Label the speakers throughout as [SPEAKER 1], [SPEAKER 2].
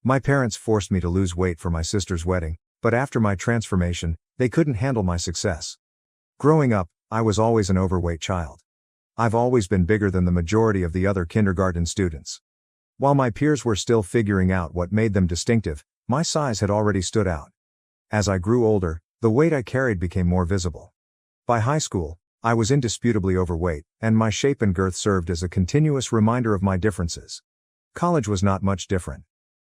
[SPEAKER 1] My parents forced me to lose weight for my sister's wedding, but after my transformation, they couldn't handle my success. Growing up, I was always an overweight child. I've always been bigger than the majority of the other kindergarten students. While my peers were still figuring out what made them distinctive, my size had already stood out. As I grew older, the weight I carried became more visible. By high school, I was indisputably overweight, and my shape and girth served as a continuous reminder of my differences. College was not much different.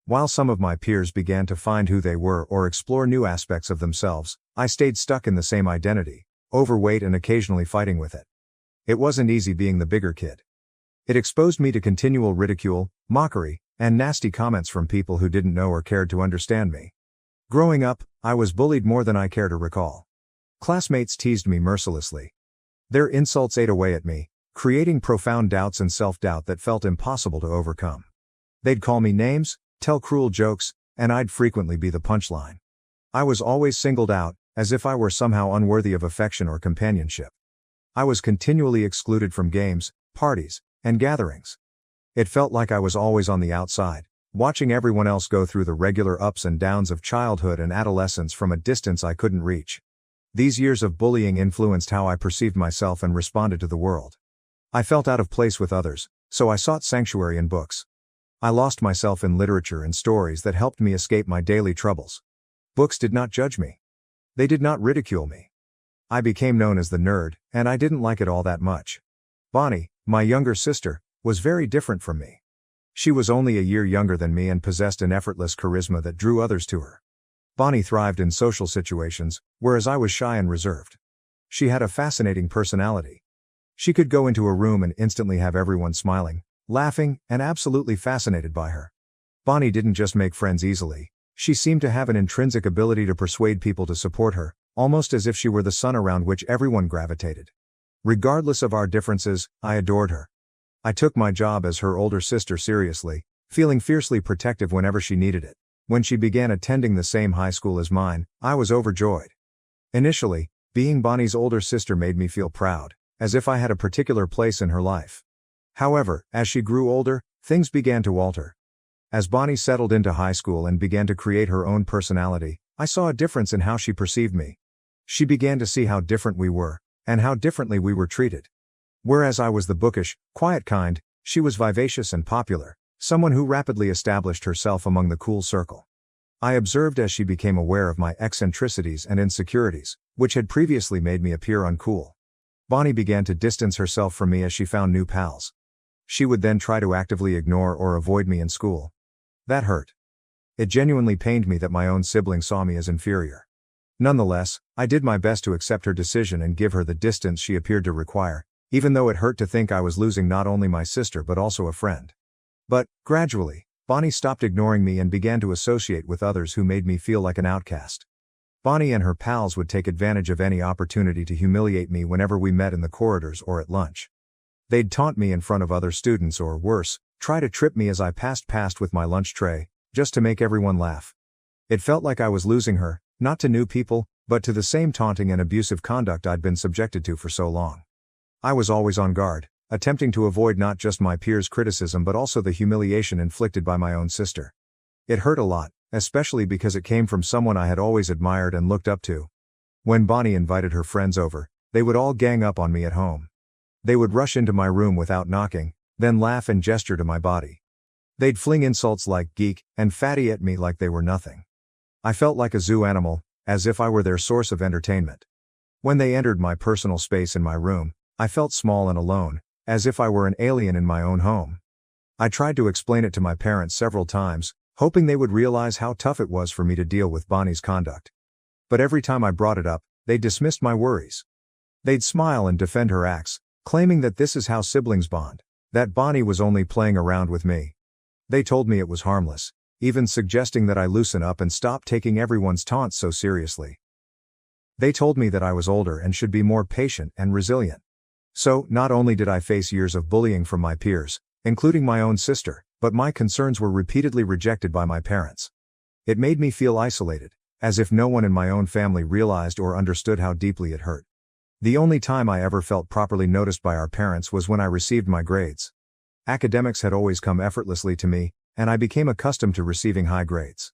[SPEAKER 1] While some of my peers began to find who they were or explore new aspects of themselves, I stayed stuck in the same identity, overweight and occasionally fighting with it. It wasn't easy being the bigger kid. It exposed me to continual ridicule, mockery, and nasty comments from people who didn't know or cared to understand me. Growing up, I was bullied more than I care to recall. Classmates teased me mercilessly. Their insults ate away at me, creating profound doubts and self-doubt that felt impossible to overcome. They'd call me names, tell cruel jokes, and I'd frequently be the punchline. I was always singled out, as if I were somehow unworthy of affection or companionship. I was continually excluded from games, parties, and gatherings. It felt like I was always on the outside, watching everyone else go through the regular ups and downs of childhood and adolescence from a distance I couldn't reach. These years of bullying influenced how I perceived myself and responded to the world. I felt out of place with others, so I sought sanctuary in books. I lost myself in literature and stories that helped me escape my daily troubles. Books did not judge me. They did not ridicule me. I became known as the nerd, and I didn't like it all that much. Bonnie, my younger sister, was very different from me. She was only a year younger than me and possessed an effortless charisma that drew others to her. Bonnie thrived in social situations, whereas I was shy and reserved. She had a fascinating personality. She could go into a room and instantly have everyone smiling, laughing, and absolutely fascinated by her. Bonnie didn't just make friends easily, she seemed to have an intrinsic ability to persuade people to support her, almost as if she were the sun around which everyone gravitated. Regardless of our differences, I adored her. I took my job as her older sister seriously, feeling fiercely protective whenever she needed it. When she began attending the same high school as mine, I was overjoyed. Initially, being Bonnie's older sister made me feel proud, as if I had a particular place in her life. However, as she grew older, things began to alter. As Bonnie settled into high school and began to create her own personality, I saw a difference in how she perceived me. She began to see how different we were, and how differently we were treated. Whereas I was the bookish, quiet kind, she was vivacious and popular, someone who rapidly established herself among the cool circle. I observed as she became aware of my eccentricities and insecurities, which had previously made me appear uncool. Bonnie began to distance herself from me as she found new pals. She would then try to actively ignore or avoid me in school. That hurt. It genuinely pained me that my own sibling saw me as inferior. Nonetheless, I did my best to accept her decision and give her the distance she appeared to require, even though it hurt to think I was losing not only my sister but also a friend. But, gradually, Bonnie stopped ignoring me and began to associate with others who made me feel like an outcast. Bonnie and her pals would take advantage of any opportunity to humiliate me whenever we met in the corridors or at lunch. They'd taunt me in front of other students or, worse, try to trip me as I passed past with my lunch tray, just to make everyone laugh. It felt like I was losing her, not to new people, but to the same taunting and abusive conduct I'd been subjected to for so long. I was always on guard, attempting to avoid not just my peers' criticism but also the humiliation inflicted by my own sister. It hurt a lot, especially because it came from someone I had always admired and looked up to. When Bonnie invited her friends over, they would all gang up on me at home. They would rush into my room without knocking, then laugh and gesture to my body. They'd fling insults like geek and fatty at me like they were nothing. I felt like a zoo animal, as if I were their source of entertainment. When they entered my personal space in my room, I felt small and alone, as if I were an alien in my own home. I tried to explain it to my parents several times, hoping they would realize how tough it was for me to deal with Bonnie's conduct. But every time I brought it up, they dismissed my worries. They'd smile and defend her acts, claiming that this is how siblings bond, that Bonnie was only playing around with me. They told me it was harmless, even suggesting that I loosen up and stop taking everyone's taunts so seriously. They told me that I was older and should be more patient and resilient. So, not only did I face years of bullying from my peers, including my own sister, but my concerns were repeatedly rejected by my parents. It made me feel isolated, as if no one in my own family realized or understood how deeply it hurt. The only time I ever felt properly noticed by our parents was when I received my grades. Academics had always come effortlessly to me, and I became accustomed to receiving high grades.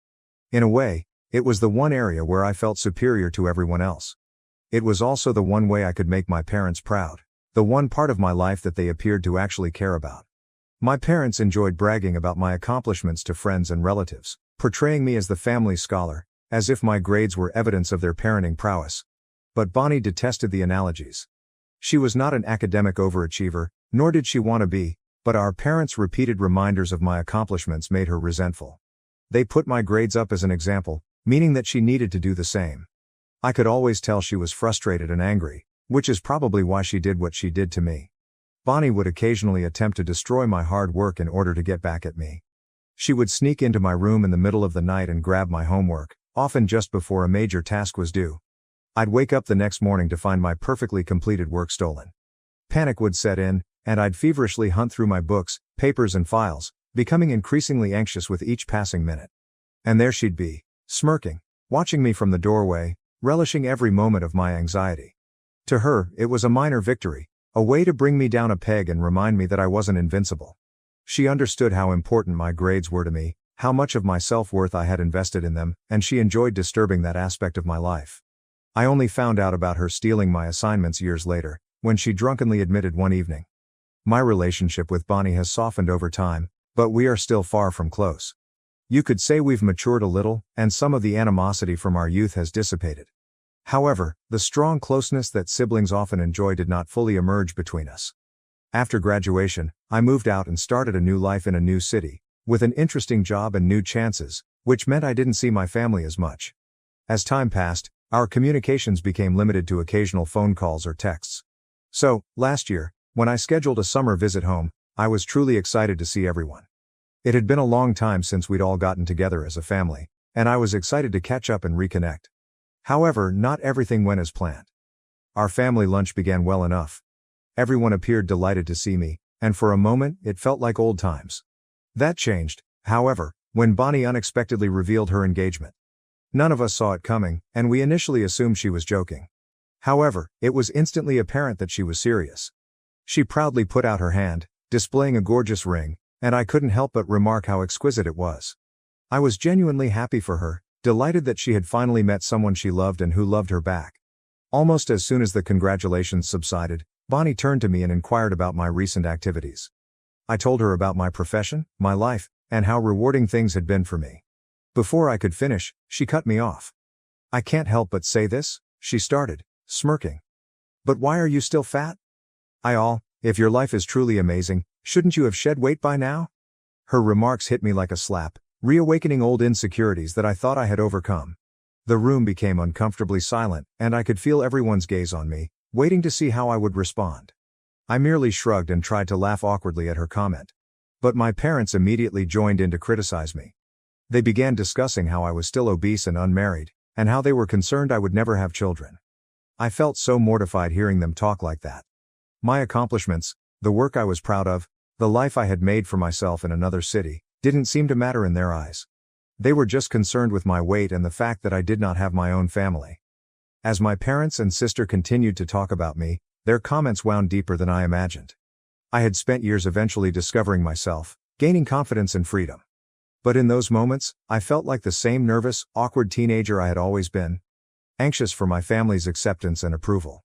[SPEAKER 1] In a way, it was the one area where I felt superior to everyone else. It was also the one way I could make my parents proud, the one part of my life that they appeared to actually care about. My parents enjoyed bragging about my accomplishments to friends and relatives, portraying me as the family scholar, as if my grades were evidence of their parenting prowess. But Bonnie detested the analogies. She was not an academic overachiever, nor did she want to be, but our parents' repeated reminders of my accomplishments made her resentful. They put my grades up as an example, meaning that she needed to do the same. I could always tell she was frustrated and angry, which is probably why she did what she did to me. Bonnie would occasionally attempt to destroy my hard work in order to get back at me. She would sneak into my room in the middle of the night and grab my homework, often just before a major task was due. I'd wake up the next morning to find my perfectly completed work stolen. Panic would set in, and I'd feverishly hunt through my books, papers and files, becoming increasingly anxious with each passing minute. And there she'd be, smirking, watching me from the doorway, relishing every moment of my anxiety. To her, it was a minor victory, a way to bring me down a peg and remind me that I wasn't invincible. She understood how important my grades were to me, how much of my self-worth I had invested in them, and she enjoyed disturbing that aspect of my life. I only found out about her stealing my assignments years later, when she drunkenly admitted one evening. My relationship with Bonnie has softened over time, but we are still far from close. You could say we've matured a little, and some of the animosity from our youth has dissipated. However, the strong closeness that siblings often enjoy did not fully emerge between us. After graduation, I moved out and started a new life in a new city, with an interesting job and new chances, which meant I didn't see my family as much. As time passed, our communications became limited to occasional phone calls or texts. So, last year, when I scheduled a summer visit home, I was truly excited to see everyone. It had been a long time since we'd all gotten together as a family, and I was excited to catch up and reconnect. However, not everything went as planned. Our family lunch began well enough. Everyone appeared delighted to see me, and for a moment, it felt like old times. That changed, however, when Bonnie unexpectedly revealed her engagement. None of us saw it coming, and we initially assumed she was joking. However, it was instantly apparent that she was serious. She proudly put out her hand, displaying a gorgeous ring, and I couldn't help but remark how exquisite it was. I was genuinely happy for her, delighted that she had finally met someone she loved and who loved her back. Almost as soon as the congratulations subsided, Bonnie turned to me and inquired about my recent activities. I told her about my profession, my life, and how rewarding things had been for me. Before I could finish, she cut me off. "I can't help but say this," she started, smirking. "But why are you still fat? If your life is truly amazing, shouldn't you have shed weight by now?" Her remarks hit me like a slap, reawakening old insecurities that I thought I had overcome. The room became uncomfortably silent, and I could feel everyone's gaze on me, waiting to see how I would respond. I merely shrugged and tried to laugh awkwardly at her comment. But my parents immediately joined in to criticize me. They began discussing how I was still obese and unmarried, and how they were concerned I would never have children. I felt so mortified hearing them talk like that. My accomplishments, the work I was proud of, the life I had made for myself in another city, didn't seem to matter in their eyes. They were just concerned with my weight and the fact that I did not have my own family. As my parents and sister continued to talk about me, their comments wound deeper than I imagined. I had spent years eventually discovering myself, gaining confidence and freedom. But in those moments, I felt like the same nervous, awkward teenager I had always been, anxious for my family's acceptance and approval.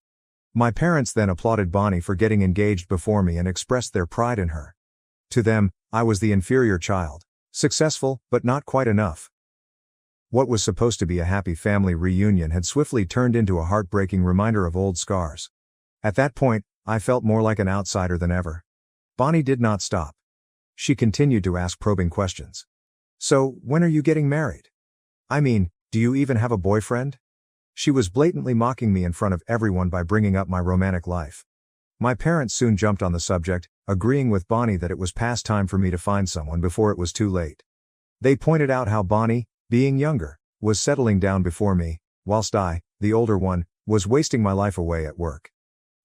[SPEAKER 1] My parents then applauded Bonnie for getting engaged before me and expressed their pride in her. To them, I was the inferior child, successful, but not quite enough. What was supposed to be a happy family reunion had swiftly turned into a heartbreaking reminder of old scars. At that point, I felt more like an outsider than ever. Bonnie did not stop. She continued to ask probing questions. "So, when are you getting married? Do you even have a boyfriend?" She was blatantly mocking me in front of everyone by bringing up my romantic life. My parents soon jumped on the subject, agreeing with Bonnie that it was past time for me to find someone before it was too late. They pointed out how Bonnie, being younger, was settling down before me, whilst I, the older one, was wasting my life away at work.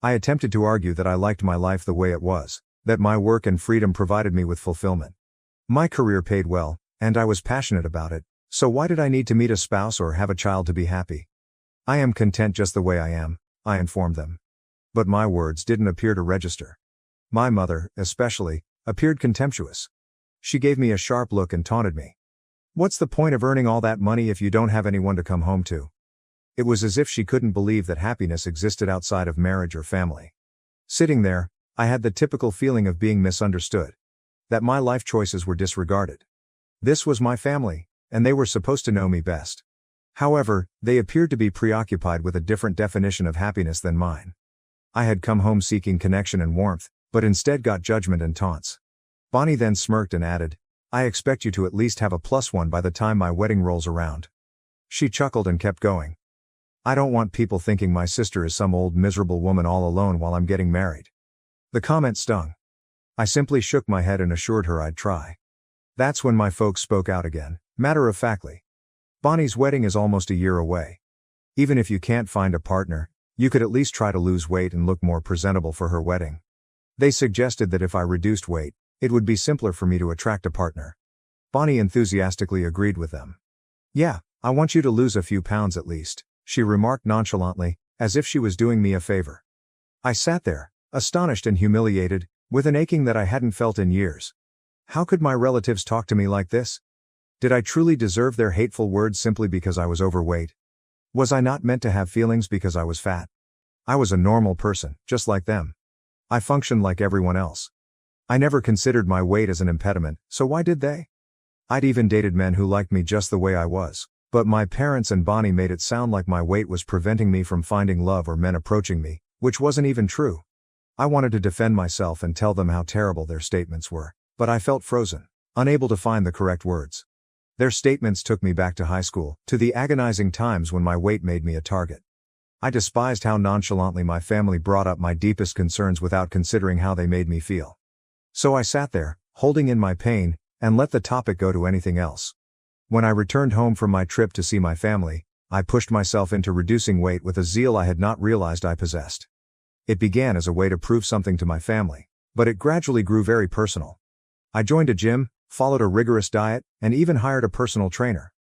[SPEAKER 1] I attempted to argue that I liked my life the way it was, that my work and freedom provided me with fulfillment. My career paid well, and I was passionate about it, so why did I need to meet a spouse or have a child to be happy? "I am content just the way I am," I informed them. But my words didn't appear to register. My mother, especially, appeared contemptuous. She gave me a sharp look and taunted me. "What's the point of earning all that money if you don't have anyone to come home to?" It was as if she couldn't believe that happiness existed outside of marriage or family. Sitting there, I had the typical feeling of being misunderstood. That my life choices were disregarded. This was my family, and they were supposed to know me best. However, they appeared to be preoccupied with a different definition of happiness than mine. I had come home seeking connection and warmth, but instead got judgment and taunts. Bonnie then smirked and added, "I expect you to at least have a +1 by the time my wedding rolls around." She chuckled and kept going. "I don't want people thinking my sister is some old miserable woman all alone while I'm getting married." The comment stung. I simply shook my head and assured her I'd try. That's when my folks spoke out again, matter-of-factly. "Bonnie's wedding is almost a year away. Even if you can't find a partner, you could at least try to lose weight and look more presentable for her wedding." They suggested that if I reduced weight, it would be simpler for me to attract a partner. Bonnie enthusiastically agreed with them. "Yeah, I want you to lose a few pounds at least," she remarked nonchalantly, as if she was doing me a favor. I sat there, astonished and humiliated, with an aching that I hadn't felt in years. How could my relatives talk to me like this? Did I truly deserve their hateful words simply because I was overweight? Was I not meant to have feelings because I was fat? I was a normal person, just like them. I functioned like everyone else. I never considered my weight as an impediment, so why did they? I'd even dated men who liked me just the way I was, but my parents and Bonnie made it sound like my weight was preventing me from finding love or men approaching me, which wasn't even true. I wanted to defend myself and tell them how terrible their statements were, but I felt frozen, unable to find the correct words. Their statements took me back to high school, to the agonizing times when my weight made me a target. I despised how nonchalantly my family brought up my deepest concerns without considering how they made me feel. So I sat there, holding in my pain, and let the topic go to anything else. When I returned home from my trip to see my family, I pushed myself into reducing weight with a zeal I had not realized I possessed. It began as a way to prove something to my family, but it gradually grew very personal. I joined a gym, followed a rigorous diet, and even hired a personal trainer.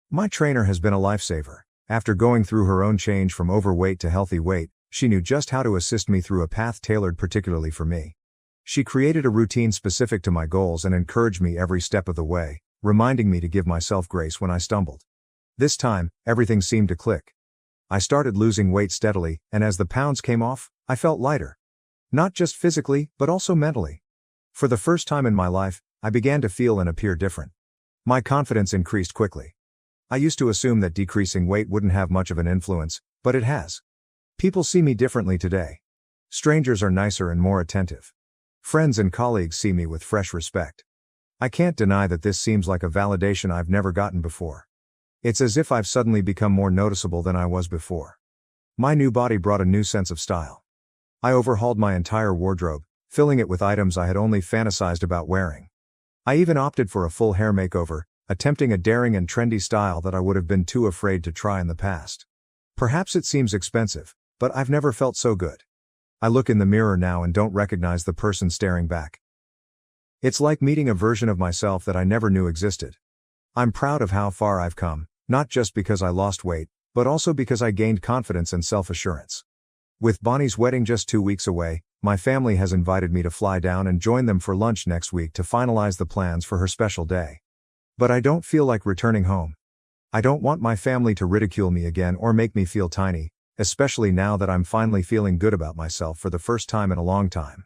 [SPEAKER 1] My trainer has been a lifesaver. After going through her own change from overweight to healthy weight, she knew just how to assist me through a path tailored particularly for me. She created a routine specific to my goals and encouraged me every step of the way, reminding me to give myself grace when I stumbled. This time, everything seemed to click. I started losing weight steadily, and as the pounds came off, I felt lighter. Not just physically, but also mentally. For the first time in my life, I began to feel and appear different. My confidence increased quickly. I used to assume that decreasing weight wouldn't have much of an influence, but it has. People see me differently today. Strangers are nicer and more attentive. Friends and colleagues see me with fresh respect. I can't deny that this seems like a validation I've never gotten before. It's as if I've suddenly become more noticeable than I was before. My new body brought a new sense of style. I overhauled my entire wardrobe, filling it with items I had only fantasized about wearing. I even opted for a full hair makeover, attempting a daring and trendy style that I would have been too afraid to try in the past. Perhaps it seems expensive, but I've never felt so good. I look in the mirror now and don't recognize the person staring back. It's like meeting a version of myself that I never knew existed. I'm proud of how far I've come, not just because I lost weight, but also because I gained confidence and self-assurance. With Bonnie's wedding just 2 weeks away, my family has invited me to fly down and join them for lunch next week to finalize the plans for her special day. But I don't feel like returning home. I don't want my family to ridicule me again or make me feel tiny, especially now that I'm finally feeling good about myself for the first time in a long time.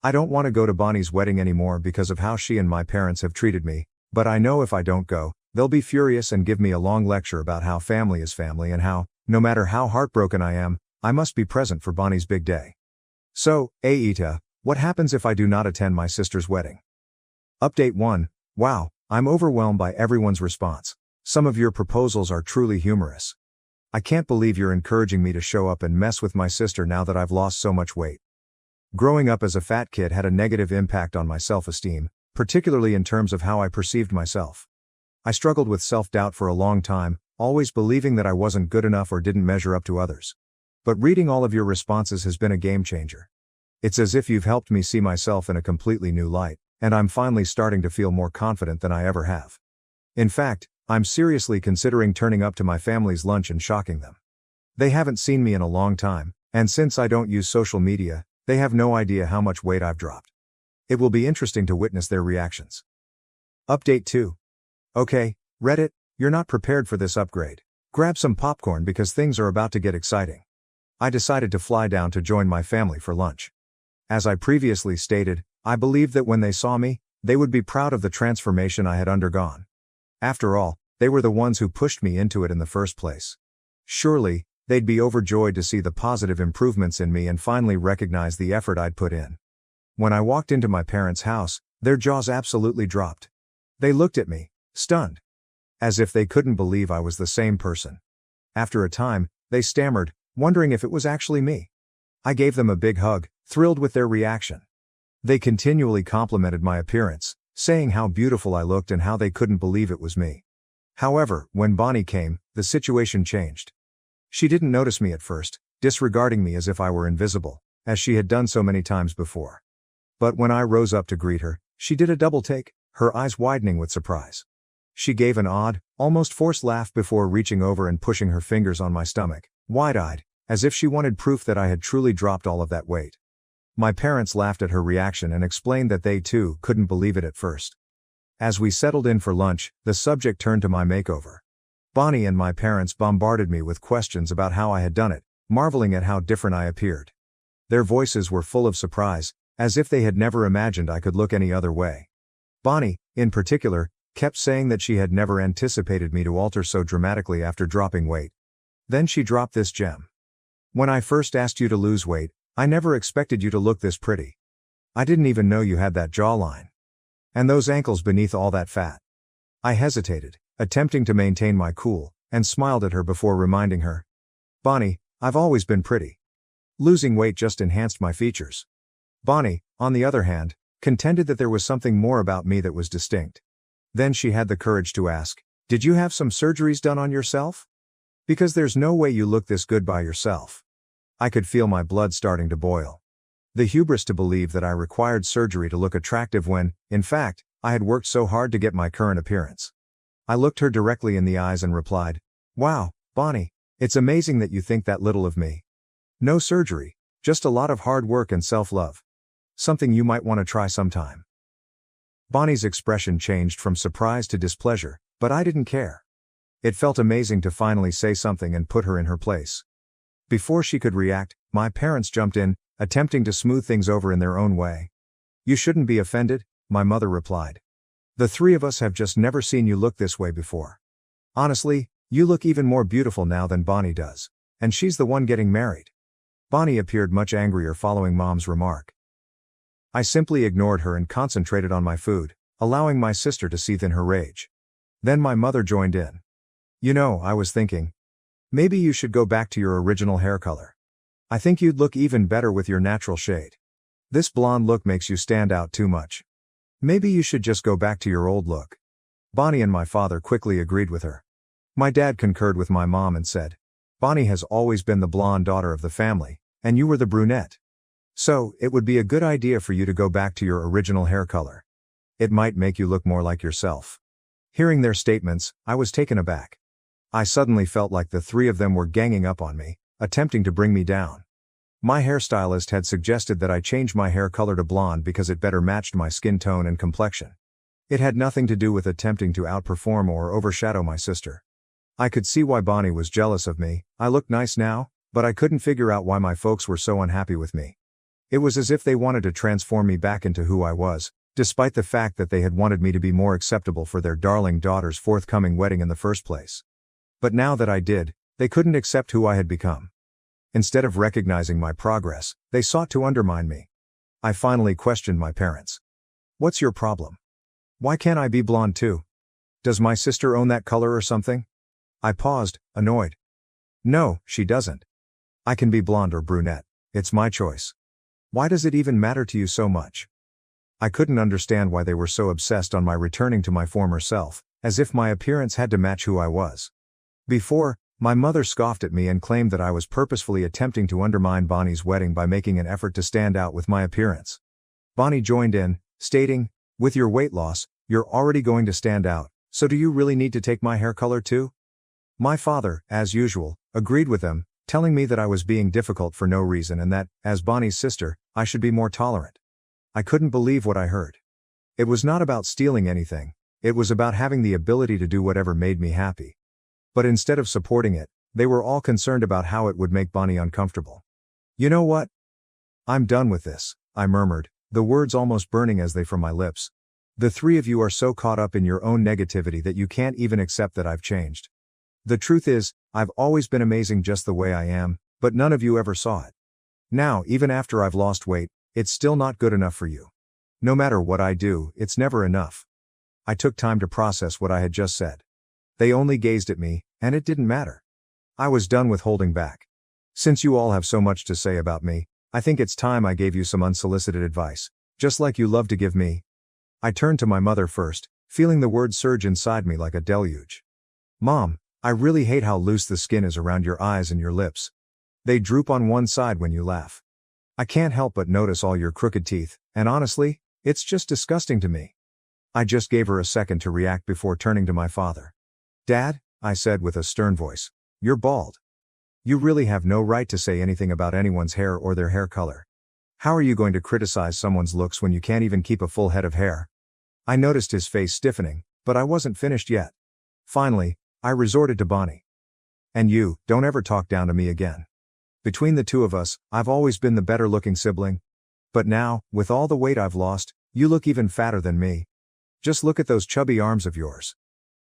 [SPEAKER 1] I don't want to go to Bonnie's wedding anymore because of how she and my parents have treated me, but I know if I don't go, they'll be furious and give me a long lecture about how family is family and how, no matter how heartbroken I am, I must be present for Bonnie's big day. So, AITA, what happens if I do not attend my sister's wedding? Update 1. Wow, I'm overwhelmed by everyone's response. Some of your proposals are truly humorous. I can't believe you're encouraging me to show up and mess with my sister now that I've lost so much weight. Growing up as a fat kid had a negative impact on my self-esteem, particularly in terms of how I perceived myself. I struggled with self-doubt for a long time, always believing that I wasn't good enough or didn't measure up to others. But reading all of your responses has been a game changer. It's as if you've helped me see myself in a completely new light, and I'm finally starting to feel more confident than I ever have. In fact, I'm seriously considering turning up to my family's lunch and shocking them. They haven't seen me in a long time, and since I don't use social media, they have no idea how much weight I've dropped. It will be interesting to witness their reactions. Update 2. Okay, Reddit, you're not prepared for this upgrade. Grab some popcorn because things are about to get exciting. I decided to fly down to join my family for lunch. As I previously stated, I believed that when they saw me, they would be proud of the transformation I had undergone. After all, they were the ones who pushed me into it in the first place. Surely, they'd be overjoyed to see the positive improvements in me and finally recognize the effort I'd put in. When I walked into my parents' house, their jaws absolutely dropped. They looked at me, stunned. As if they couldn't believe I was the same person. After a time, they stammered, wondering if it was actually me. I gave them a big hug, thrilled with their reaction. They continually complimented my appearance, saying how beautiful I looked and how they couldn't believe it was me. However, when Bonnie came, the situation changed. She didn't notice me at first, disregarding me as if I were invisible, as she had done so many times before. But when I rose up to greet her, she did a double take, her eyes widening with surprise. She gave an odd, almost forced laugh before reaching over and pushing her fingers on my stomach, wide-eyed, as if she wanted proof that I had truly dropped all of that weight. My parents laughed at her reaction and explained that they too couldn't believe it at first. As we settled in for lunch, the subject turned to my makeover. Bonnie and my parents bombarded me with questions about how I had done it, marveling at how different I appeared. Their voices were full of surprise, as if they had never imagined I could look any other way. Bonnie, in particular, kept saying that she had never anticipated me to alter so dramatically after dropping weight. Then she dropped this gem. When I first asked you to lose weight, I never expected you to look this pretty. I didn't even know you had that jawline. And those ankles beneath all that fat. I hesitated, attempting to maintain my cool, and smiled at her before reminding her. Bonnie, I've always been pretty. Losing weight just enhanced my features. Bonnie, on the other hand, contended that there was something more about me that was distinct. Then she had the courage to ask, did you have some surgeries done on yourself? Because there's no way you look this good by yourself. I could feel my blood starting to boil. The hubris to believe that I required surgery to look attractive when, in fact, I had worked so hard to get my current appearance. I looked her directly in the eyes and replied, wow, Bonnie, it's amazing that you think that little of me. No surgery, just a lot of hard work and self-love. Something you might want to try sometime. Bonnie's expression changed from surprise to displeasure, but I didn't care. It felt amazing to finally say something and put her in her place. Before she could react, my parents jumped in, attempting to smooth things over in their own way. You shouldn't be offended, my mother replied. The three of us have just never seen you look this way before. Honestly, you look even more beautiful now than Bonnie does, and she's the one getting married. Bonnie appeared much angrier following Mom's remark. I simply ignored her and concentrated on my food, allowing my sister to seethe in her rage. Then my mother joined in. You know, I was thinking, maybe you should go back to your original hair color. I think you'd look even better with your natural shade. This blonde look makes you stand out too much. Maybe you should just go back to your old look. Bonnie and my father quickly agreed with her. My dad concurred with my mom and said, Bonnie has always been the blonde daughter of the family, and you were the brunette. So, it would be a good idea for you to go back to your original hair color. It might make you look more like yourself. Hearing their statements, I was taken aback. I suddenly felt like the three of them were ganging up on me, attempting to bring me down. My hairstylist had suggested that I change my hair color to blonde because it better matched my skin tone and complexion. It had nothing to do with attempting to outperform or overshadow my sister. I could see why Bonnie was jealous of me. I looked nice now, but I couldn't figure out why my folks were so unhappy with me. It was as if they wanted to transform me back into who I was, despite the fact that they had wanted me to be more acceptable for their darling daughter's forthcoming wedding in the first place. But now that I did, they couldn't accept who I had become. Instead of recognizing my progress, they sought to undermine me. I finally questioned my parents. What's your problem? Why can't I be blonde too? Does my sister own that color or something? I paused, annoyed. No, she doesn't. I can be blonde or brunette. It's my choice. Why does it even matter to you so much? I couldn't understand why they were so obsessed on my returning to my former self, as if my appearance had to match who I was. Before, my mother scoffed at me and claimed that I was purposefully attempting to undermine Bonnie's wedding by making an effort to stand out with my appearance. Bonnie joined in, stating, with your weight loss, you're already going to stand out, so do you really need to take my hair color too? My father, as usual, agreed with them, telling me that I was being difficult for no reason and that, as Bonnie's sister, I should be more tolerant. I couldn't believe what I heard. It was not about stealing anything, It was about having the ability to do whatever made me happy. But instead of supporting it, they were all concerned about how it would make Bonnie uncomfortable. "You know what? I'm done with this," I murmured, the words almost burning as they from my lips. "The three of you are so caught up in your own negativity that you can't even accept that I've changed. The truth is, I've always been amazing just the way I am, but none of you ever saw it. Now, even after I've lost weight, it's still not good enough for you. No matter what I do, it's never enough." I took time to process what I had just said. They only gazed at me, and it didn't matter. I was done with holding back. "Since you all have so much to say about me, I think it's time I gave you some unsolicited advice, just like you love to give me." I turned to my mother first, feeling the words surge inside me like a deluge. "Mom, I really hate how loose the skin is around your eyes and your lips. They droop on one side when you laugh. I can't help but notice all your crooked teeth, and honestly, it's just disgusting to me." I just gave her a second to react before turning to my father. "Dad," I said with a stern voice, "you're bald. You really have no right to say anything about anyone's hair or their hair color. How are you going to criticize someone's looks when you can't even keep a full head of hair?" I noticed his face stiffening, but I wasn't finished yet. Finally, I resorted to Bonnie. "And you, don't ever talk down to me again. Between the two of us, I've always been the better-looking sibling. But now, with all the weight I've lost, you look even fatter than me. Just look at those chubby arms of yours."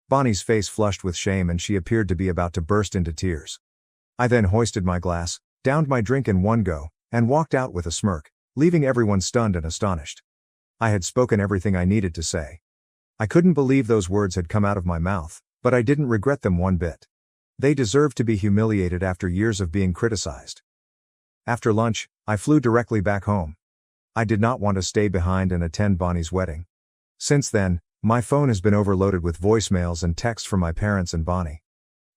[SPEAKER 1] Bonnie's face flushed with shame and she appeared to be about to burst into tears. I then hoisted my glass, downed my drink in one go, and walked out with a smirk, leaving everyone stunned and astonished. I had spoken everything I needed to say. I couldn't believe those words had come out of my mouth, but I didn't regret them one bit. They deserved to be humiliated after years of being criticized. After lunch, I flew directly back home. I did not want to stay behind and attend Bonnie's wedding. Since then, my phone has been overloaded with voicemails and texts from my parents and Bonnie.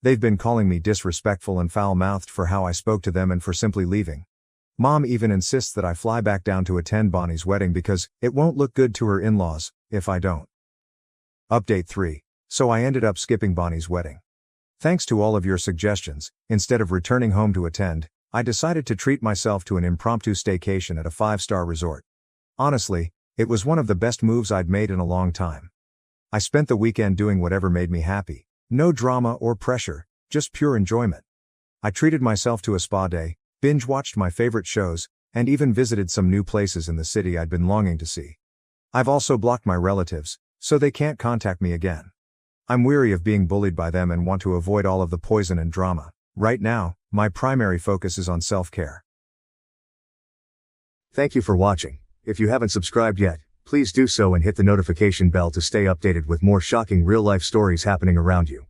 [SPEAKER 1] They've been calling me disrespectful and foul-mouthed for how I spoke to them and for simply leaving. Mom even insists that I fly back down to attend Bonnie's wedding because it won't look good to her in-laws if I don't. Update 3. So I ended up skipping Bonnie's wedding. Thanks to all of your suggestions, instead of returning home to attend, I decided to treat myself to an impromptu staycation at a 5-star resort. Honestly, it was one of the best moves I'd made in a long time. I spent the weekend doing whatever made me happy. No drama or pressure, just pure enjoyment. I treated myself to a spa day, binge-watched my favorite shows, and even visited some new places in the city I'd been longing to see. I've also blocked my relatives, so they can't contact me again. I'm weary of being bullied by them and want to avoid all of the poison and drama. Right now, my primary focus is on self-care. Thank you for watching. If you haven't subscribed yet, please do so and hit the notification bell to stay updated with more shocking real-life stories happening around you.